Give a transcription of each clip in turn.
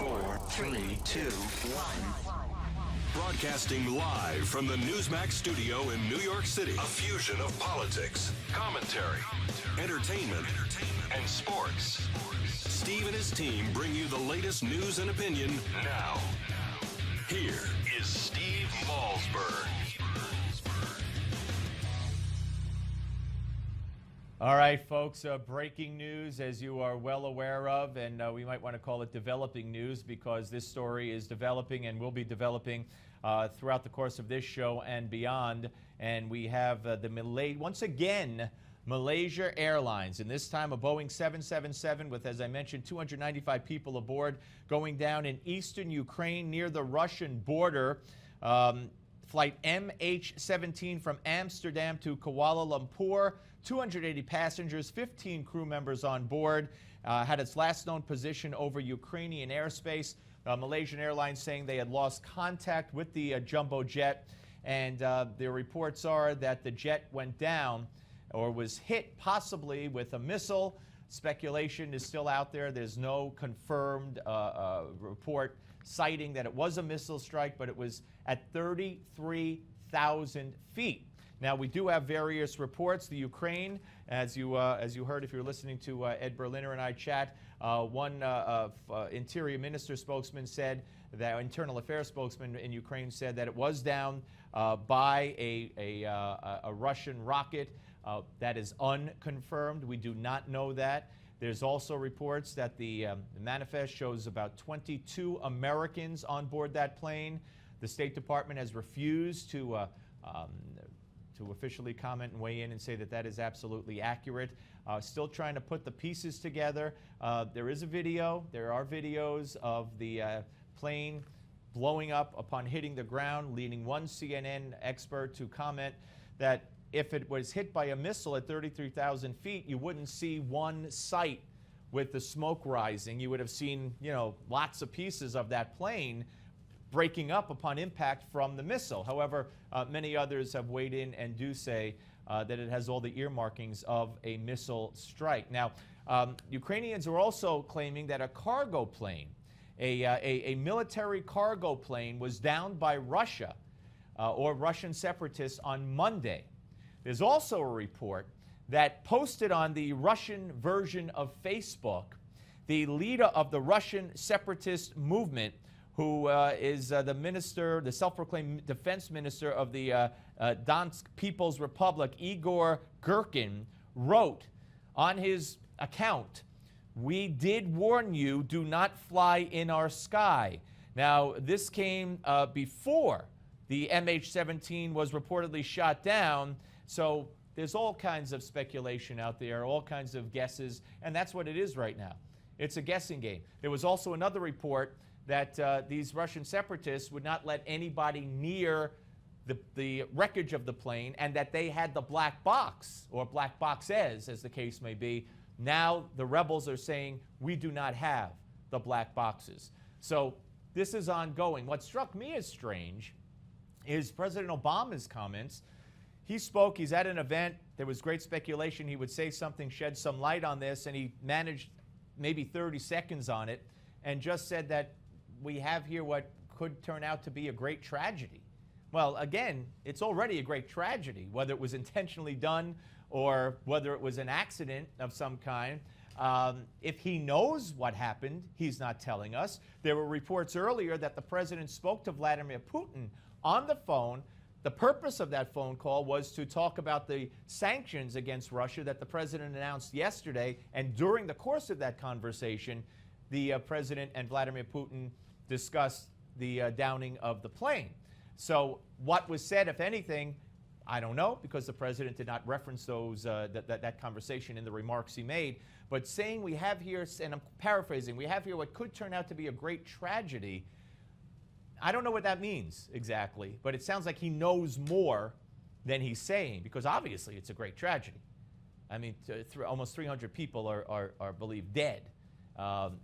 4, 3, 2, 1. Broadcasting live from the Newsmax studio in New York City. A fusion of politics, commentary, entertainment, and sports. Steve and his team bring you the latest news and opinion now. Here is Steve Malzberg. All right, folks, breaking news, as you are well aware of, and we might want to call it developing news because this story is developing and will be developing throughout the course of this show and beyond. And we have once again, Malaysia Airlines, and this time a Boeing 777 with, as I mentioned, 295 people aboard, going down in eastern Ukraine near the Russian border. Flight MH17 from Amsterdam to Kuala Lumpur, 280 passengers, 15 crew members on board, had its last known position over Ukrainian airspace. Malaysian Airlines saying they had lost contact with the jumbo jet, and the reports are that the jet went down or was hit possibly with a missile. Speculation is still out there. There's no confirmed report citing that it was a missile strike, but it was at 33,000 feet. Now, we do have various reports. The Ukraine, as you heard if you're listening to Ed Berliner and I chat, one Interior Minister spokesman said that, Internal Affairs spokesman in Ukraine said that it was down by a Russian rocket. That is unconfirmed. We do not know that. There's also reports that the manifest shows about 22 Americans on board that plane. The State Department has refused to officially comment and weigh in and say that that is absolutely accurate. Still trying to put the pieces together. There is a video. There are videos of the plane blowing up upon hitting the ground, leading one CNN expert to comment that if it was hit by a missile at 33,000 feet, you wouldn't see one site with the smoke rising. You would have seen, lots of pieces of that plane breaking up upon impact from the missile. However, many others have weighed in and do say that it has all the earmarkings of a missile strike. Now, Ukrainians are also claiming that a cargo plane, a military cargo plane, was downed by Russia or Russian separatists on Monday. There's also a report that posted on the Russian version of Facebook, the leader of the Russian separatist movement, who is the self-proclaimed defense minister of the Donetsk People's Republic, Igor Girkin, wrote on his account, "We did warn you, do not fly in our sky." Now, this came before the MH17 was reportedly shot down. So there's all kinds of speculation out there, all kinds of guesses, and that's what it is right now. It's a guessing game. There was also another report that these Russian separatists would not let anybody near the wreckage of the plane, and that they had the black box, or black boxes, as the case may be. Now the rebels are saying, we do not have the black boxes. So this is ongoing. What struck me as strange is President Obama's comments. He spoke, he's at an event, there was great speculation he would say something, shed some light on this, and he managed maybe 30 seconds on it and just said that we have here what could turn out to be a great tragedy. Well, again, it's already a great tragedy, whether it was intentionally done or whether it was an accident of some kind. If he knows what happened, he's not telling us. There were reports earlier that the president spoke to Vladimir Putin on the phone. The purpose of that phone call was to talk about the sanctions against Russia that the president announced yesterday. And during the course of that conversation, the president and Vladimir Putin discussed the downing of the plane. So what was said, if anything, I don't know, because the president did not reference that conversation in the remarks he made. But saying we have here, and I'm paraphrasing, we have here what could turn out to be a great tragedy. I don't know what that means exactly, but it sounds like he knows more than he's saying, because obviously it's a great tragedy. I mean, almost 300 people are believed dead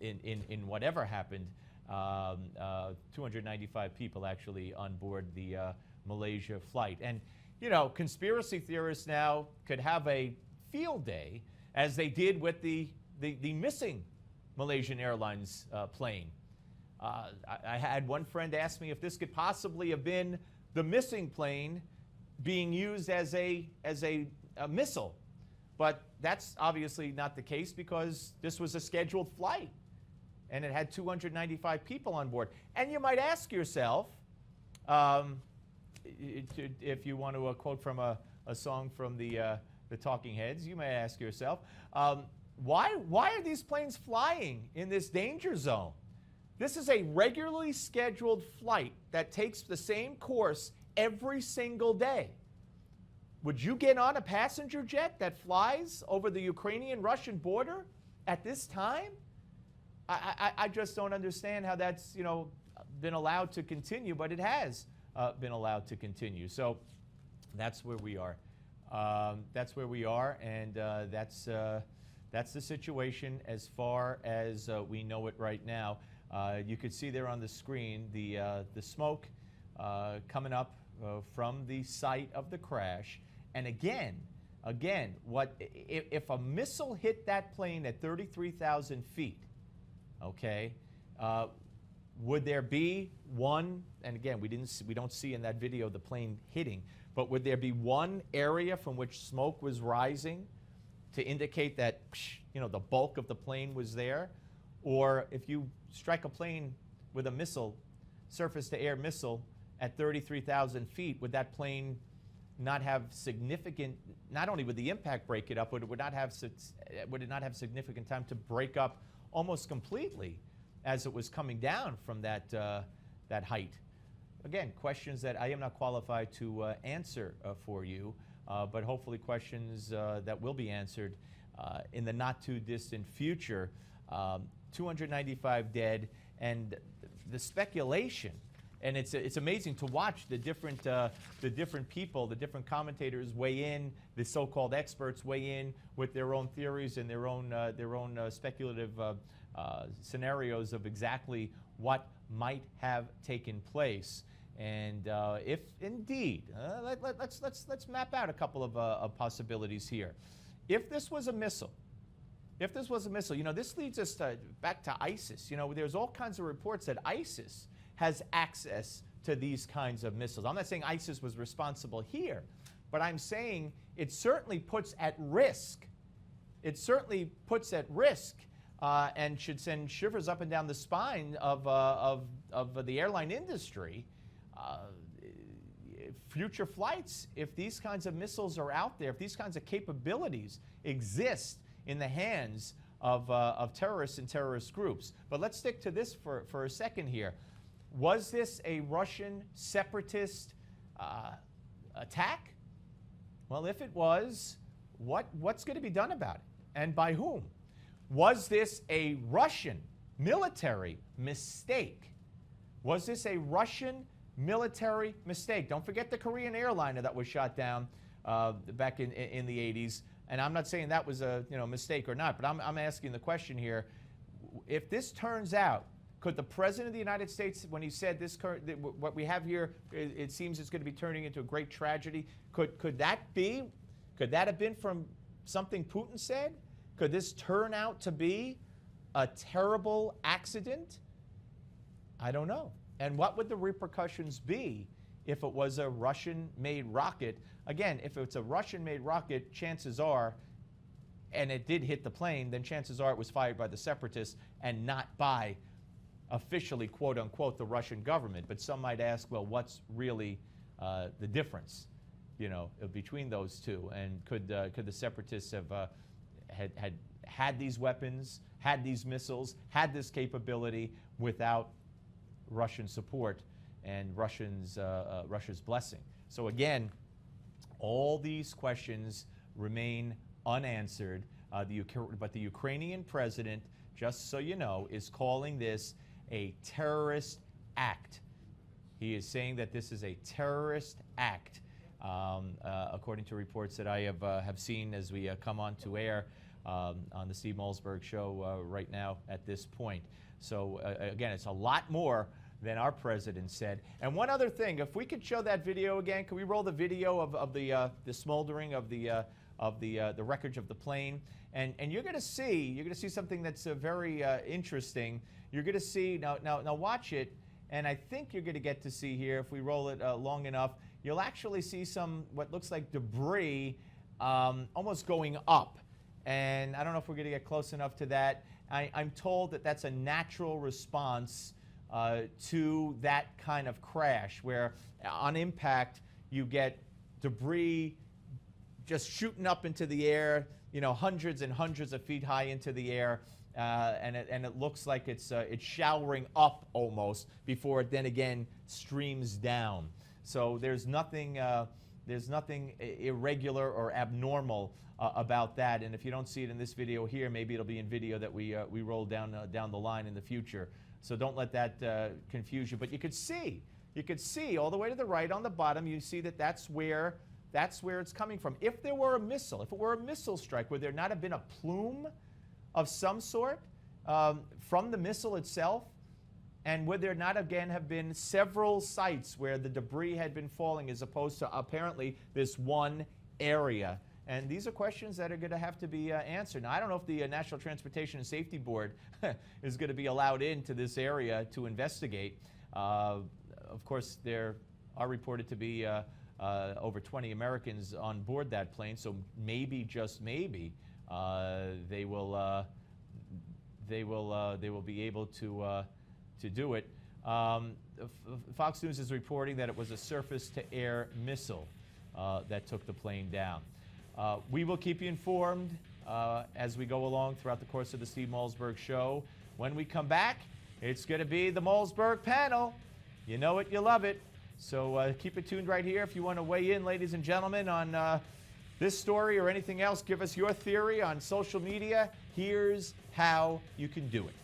in whatever happened. 295 people actually on board the Malaysia flight. And, conspiracy theorists now could have a field day, as they did with the missing Malaysian Airlines plane. I had one friend ask me if this could possibly have been the missing plane being used as a missile. But that's obviously not the case because this was a scheduled flight and it had 295 people on board. And you might ask yourself, if you want to quote from a song from the Talking Heads, you may ask yourself, why are these planes flying in this danger zone? This is a regularly scheduled flight that takes the same course every single day. Would you get on a passenger jet that flies over the Ukrainian-Russian border at this time? I just don't understand how that's, been allowed to continue, but it has been allowed to continue. So that's where we are. That's where we are, and that's the situation as far as we know it right now. You could see there on the screen the smoke coming up from the site of the crash. And again, if a missile hit that plane at 33,000 feet, okay, would there be one? And again, we don't see in that video the plane hitting, but would there be one area from which smoke was rising to indicate that the bulk of the plane was there? Or if you strike a plane with a missile, surface-to-air missile at 33,000 feet, would that plane not have significant, not only would the impact break it up, but would it not have significant time to break up almost completely as it was coming down from that height? Again, questions that I am not qualified to answer for you, but hopefully questions that will be answered in the not too distant future. 295 dead, and the speculation, and it's amazing to watch the different people, the different commentators weigh in, the so-called experts weigh in with their own theories and their own speculative scenarios of exactly what might have taken place. And if indeed, let's map out a couple of possibilities here. If this was a missile, this leads us back to ISIS. There's all kinds of reports that ISIS has access to these kinds of missiles. I'm not saying ISIS was responsible here, but I'm saying it certainly puts at risk. It certainly puts at risk and should send shivers up and down the spine of the airline industry. Future flights, if these kinds of missiles are out there, if these kinds of capabilities exist in the hands of terrorists and terrorist groups. But let's stick to this for a second here. Was this a Russian separatist attack? Well, if it was, what's going to be done about it? And by whom? Was this a Russian military mistake? Was this a Russian military mistake? Don't forget the Korean airliner that was shot down back in the 80s. And I'm not saying that was a mistake or not, but I'm asking the question here. If this turns out, could the President of the United States, when he said what we have here, it seems it's going to be turning into a great tragedy, could that have been from something Putin said? Could this turn out to be a terrible accident? I don't know. And what would the repercussions be if it was a Russian-made rocket? Again, if it's a Russian-made rocket, chances are, and it did hit the plane, then chances are it was fired by the separatists and not by officially, quote unquote, the Russian government. But some might ask, well, what's really the difference, between those two? And could the separatists have had these weapons, had these missiles, had this capability without Russian support and Russia's blessing? So again, all these questions remain unanswered. But the Ukrainian president, just so you know, is calling this a terrorist act. He is saying that this is a terrorist act, according to reports that I have seen as we come on to air on the Steve Malzberg show right now at this point. So again, it's a lot more than our president said. And one other thing, if we could show that video again, can we roll the video of the smoldering of the wreckage of the plane? And you're going to see something that's very interesting. you're going to see, now watch it, and I think you're going to get to see here, if we roll it long enough, you'll actually see some, what looks like debris almost going up. And I don't know if we're going to get close enough to that. I'm told that that's a natural response to that kind of crash, where on impact you get debris just shooting up into the air, hundreds and hundreds of feet high into the air, and it looks like it's showering up almost before it then again streams down. So there's nothing irregular or abnormal about that. And if you don't see it in this video here, maybe it'll be in video that we roll down the line in the future. So don't let that confuse you. But you could see all the way to the right on the bottom. You see that that's where it's coming from. If there were a missile, if it were a missile strike, would there not have been a plume of some sort from the missile itself? And would there not again have been several sites where the debris had been falling, as opposed to apparently this one area? And these are questions that are going to have to be answered. Now, I don't know if the National Transportation and Safety Board is going to be allowed into this area to investigate. Of course, there are reported to be over 20 Americans on board that plane, so maybe, just maybe, they will be able to do it. Fox News is reporting that it was a surface-to-air missile that took the plane down. We will keep you informed as we go along throughout the course of the Steve Malzberg Show. When we come back, it's going to be the Malzberg panel. You know it, you love it. So keep it tuned right here. If you want to weigh in, ladies and gentlemen, on this story or anything else, give us your theory on social media. Here's how you can do it.